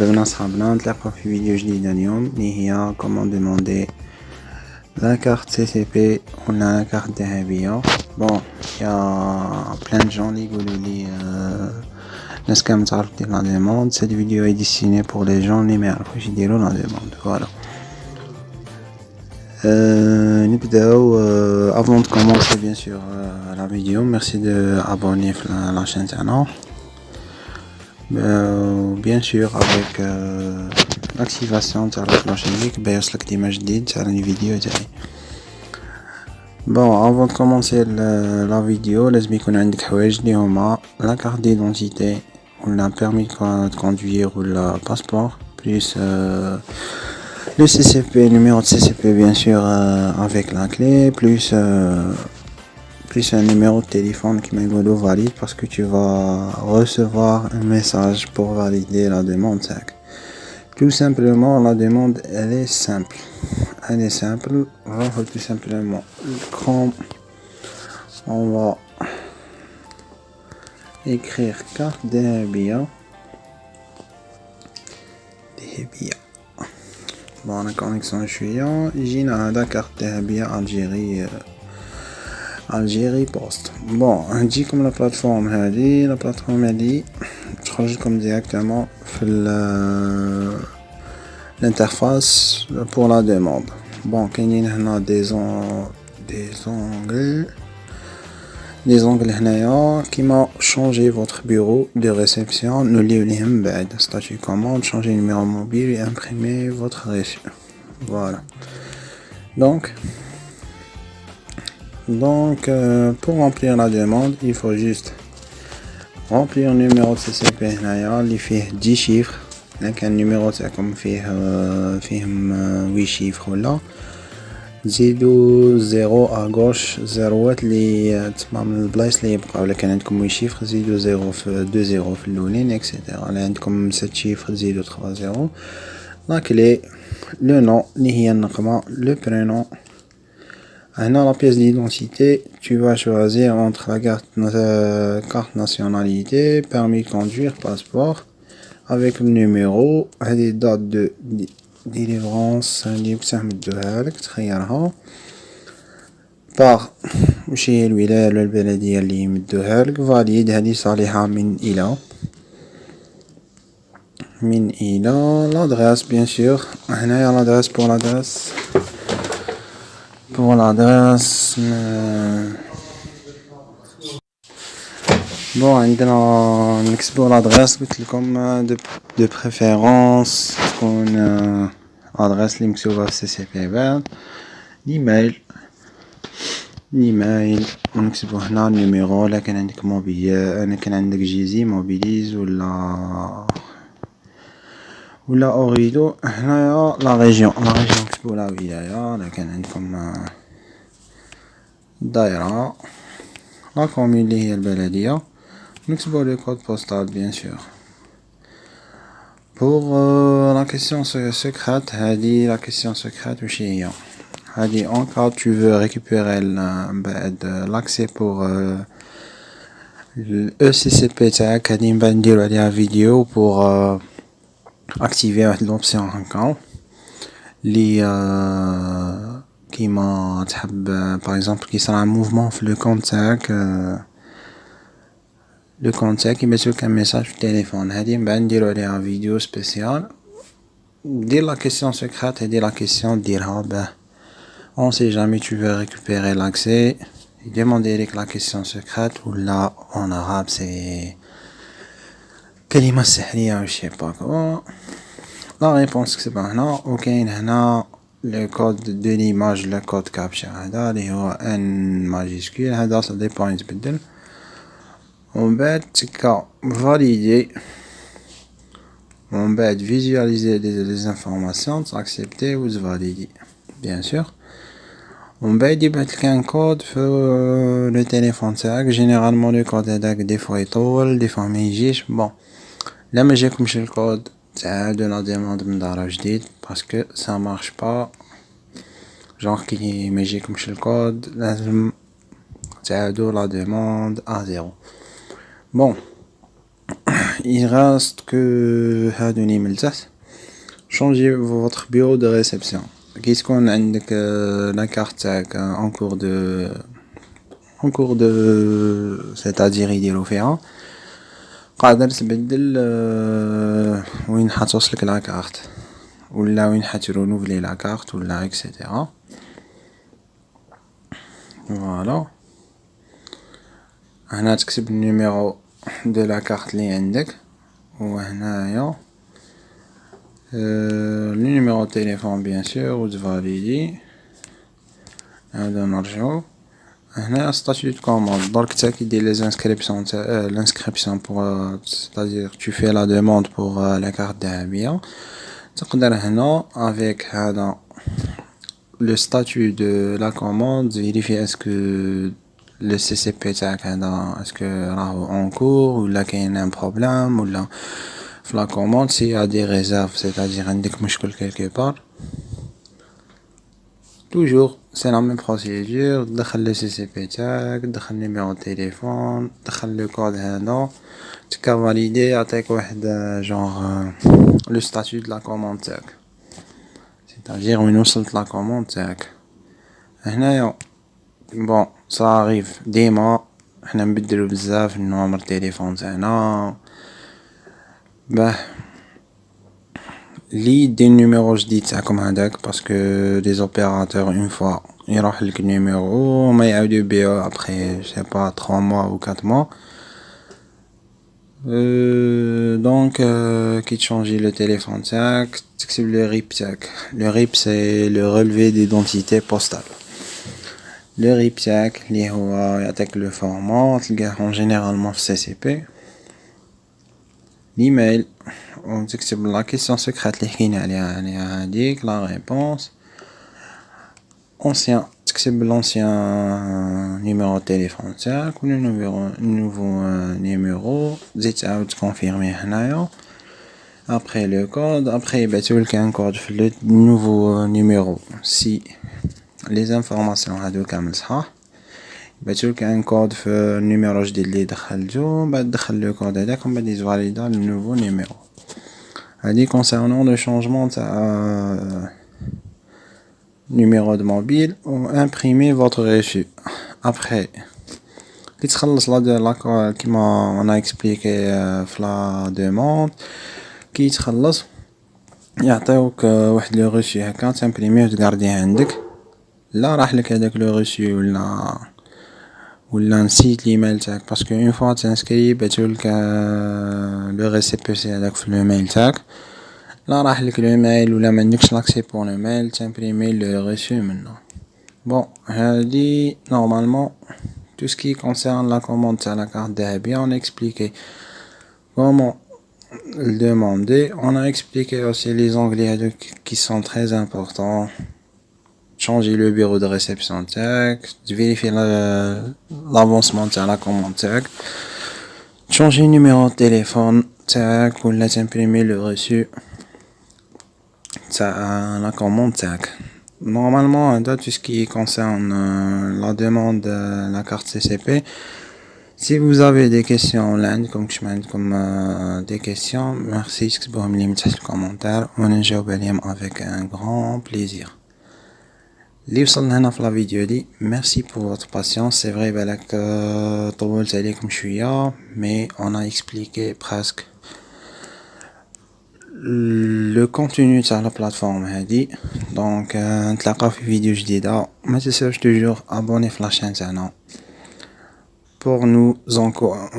مرحبا صحابنا، نتلاقاو في فيديو جديد اليوم اللي هي كومون دوموندي لا كارت سي سي بي ولا لا كارت ذهبية. بون يا بلان جون اللي يقولوا لي ناس كامل تعرف دير لا دوموند. سيت فيديو اي ديستيني بور لي جون اللي ما يعرفوش يديروا لا دوموند. فوالا نبداو. افون دو كومونسي بيان سور لا فيديو، ميرسي دو ابوني في لا شين تاعنا. Bien sûr avec l'activation de la cloche pour يوصلك ديما جديد تاع لي فيديو تاعي. Bon, avant de commencer la vidéo, لازم يكون عندك حوايج اللي هما la carte d'identité ou la permis de conduire ou la passeport plus le CCP, numéro de CCP bien sûr avec la clé plus un numéro de téléphone qui m'est valide parce que tu vas recevoir un message pour valider la demande. Tout simplement, la demande elle est simple. On va faire tout simplement l'écran. On va écrire carte ذهبية. Bon, la connexion شوية. جينا هذا carte ذهبية Algérie Post. Bon, نجيكم la plateforme هذه تخرج لكم directement في l'interface pour la demande. Bon, كاينين هنا des ongles هنايا كيما changer votre bureau de réception نوليو ليهم بعد statut commande, changer numéro mobile et imprimer votre reçu. Voilà. Donc pour remplir la demande, il faut juste remplir le numéro de CCP هنايا اللي فيه 10 chiffres. كان النيميرو تاعكم فيهم 8 chiffres ولا زيدوا 0 à gauche زيروات اللي تما من البلايص اللي يبقاو. ولا كان عندكم 8 chiffres زيدوا 0 في 2 0 في الاولين اكسيتيرا. ولا عندكم 7 chiffres زيدوا 3 0. لا كلي لو نون اللي هي النقمه لو برينون. هنا la pièce d'identité, tu vas choisir entre la carte nationalité, permis de conduire, passeport, avec le numéro, les dates de délivrance, اللي بتحمدوها لك تخيرها par واش هي الولاية ولا البلدية اللي يمدوها لك. فاليد هذه صالحة من إلى l'adresse bien sûr. هنايا l'adresse pour l'adresse. Bon, عندنا نكتبو l'adresse قلت لكم de préférence تكون adresse اللي مكتوبة في CCP بعد. الايميل ونكتبو هنا النيميرو. لا كان عندك انا كان عندك جيزي موبيليز ولا اوريدو. هنايا لا ريجيون نكتبو لا ولاية. لا كان عندكم دايرة لا كومون اللي هي البلدية نكتبو لو كود بوستال بيان سور. pour la question secrète هذه لا question secrète واش هي هذه en cas tu veux récupérer بعد l'accès pour ECCP تاعك. هذه من بعد نديرو عليها فيديو pour activer واحد l'option هكا اللي كيما تحب باغ اكزومبل كي صرا موفمون في لو كونت تاعك يبعثولك ان ميساج في التليفون. هذه من بعد نديرو عليها فيديو سبيسيال. دير لا كيسيون سيكريت. هذه لا كيسيون ديرها باه on sait jamais tu veux récupérer l'accès demander لك la question secrète ولا en arabe c'est كلمة سحرية و je sais pas quoi. la réponse كتبها هنا وكاين هنا le code de l'image le code captcha هذا اللي هو n majuscule. هذا ça dépend يتبدل ومن بعد تكا valider ومن بعد visualiser les informations t'accepter ou valider bien sûr. ومن بعد يبعثلك ان كود في لو تليفون تاعك. جينيرالمون لو كود هذاك دي فوا يطول دي فوا ما يجيش. بون لا ما جاكمش الكود تعاودوا لا ديموند من دار جديد باسكو سا مارش با. جونغ كي ما يجيكمش الكود لازم تعاودوا لا ديموند ا زيرو. بون il reste que هادوني من تحت. Changez votre bureau de réception. Qu'est-ce qu'on a avec la carte en cours de c'est-à-dire يديروا فيها قادر تبدل وين حتوصلك لا كارت ولا وين حترونوفلي لا كارت ولا اكسيتيرا. فوالا هنا تكتب النيميرو دو لا كارت لي عندك وهنايا le numéro de téléphone bien sûr ou de valider. هذا نرجعو هنا statut de commande. Donc ça qui dit les inscriptions l'inscription pour c'est-à-dire tu fais la demande pour la carte d'habillage. تقدر هنا avec هذا le statut de la commande vérifier est-ce que le CCP تاعك هذا est-ce que راهو en cours ولا كاين un problème ولا في la commande s'il y a des réserves c'est-à-dire عندك مشكل quelque part. Toujours c'est la même procédure. تدخل le CCP تاعك تدخل numéro de téléphone تدخل le code هذا تكا فاليدي يعطيك واحد genre le statut de la commande تاعك c'est-à-dire وين وصلت la commande تاعك. هنايا bon ça arrive ديما حنا نبدلو بزاف النومر تليفون تاعنا باه لي دي نيميرو جديد تاعكم هذاك باسكو دي اوبيراتور اون فوا يروح لك النيميرو ما يعاودو يبيعو ابخي سي با 3 mois ou 4 mois. Donc كي تشونجي لو تليفون تاعك تكتب لو ريب تاعك. لو ريب سي لو رelevé d'identité postale. لو ريب تاعك اللي هو يعطيك لو فورمات تلقاه جينيرالمون في سي سي بي. الايميل وتكتب لا كيسيون سيكريت اللي حكينا عليها هذيك لا ريبونس. ancien تكتب لونسيان نيميرو تليفون تاعك ولا نوفو نيميرو تزيد تعاود تكونفيرمي هنايا. après le code après يبعثولك ان كود في لو نوفو نيميرو سي les informations هادو كامل صحاح يبعثولك ان كود في النيميرو جديد اللي دخلتو بعد دخل لو كود هذاك ومن بعد يفاليدا لو نوفو نيميرو. هادي concernant le changement تاع numéro de mobile ou imprimer votre reçu. Après كي تخلص لا كيما on a expliqué في la demande كي تخلص يعطيوك واحد لو reçu هكا تامبريميه وتغارديه عندك. لا راح لك هذاك لو reçu ولا نسيت الايميل تاعك باسكو اون فوا تانسكري باتولك لو ريسيبيسي هذاك في لو ميل تاعك. لا راح لك لو ميل ولا ما عندكش لاكسي بور لو ميل تامبريمي لو ريسو منه. بون هادي نورمالمون tout ce qui concerne la commande تاع la carte d'habillage. On a expliqué comment le demander. On a expliqué aussi les onglets qui sont très importants. Changer le bureau de réception تاعك vérifier l'avancement تاع la commande تاعك changer le numéro de téléphone تاعك ولا t'imprimer le reçu la commande تاعك. Normalement tout ce qui concerne la demande la carte CCP. Si vous avez des questions là comme des questions merci تكتبوهم لي من تحت الكومنتار وانا نجاوب عليهم avec un grand plaisir. اللي وصلنا هنا في لا فيديو دي merci pour votre patience. c'est vrai بالك طولت عليكم شويه mais on a expliqué presque le contenu تاع لا بلاتفورم هادي. دونك نتلاقاو في فيديو جديده. ما تنساوش toujours abonner في لاشين تاعنا pour nous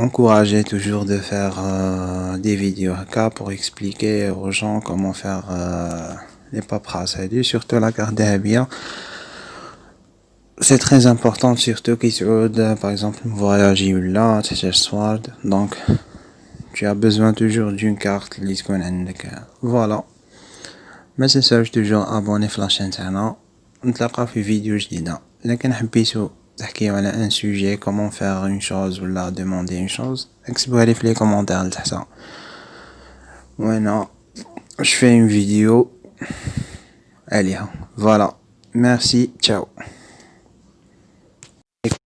encourager toujours de faire des vidéos هكا pour expliquer aux gens comment faire les paperasses هادي surtout la carte d'habillage. C'est très important surtout كي تعود par exemple voyager ولا تحتاج صوارد. donc tu as besoin toujours d'une carte اللي تكون عندك. voilà ما تنساوش toujours abonner في لاشين تاعنا. نتلاقاو في فيديو جديده. لكن حبيتو تحكيو على ان sujet comment faire une chose ولا demander une chose اكتبوها لي في les commentaires لتحت. وانا je fais une vidéo عليها. voilà merci ciao.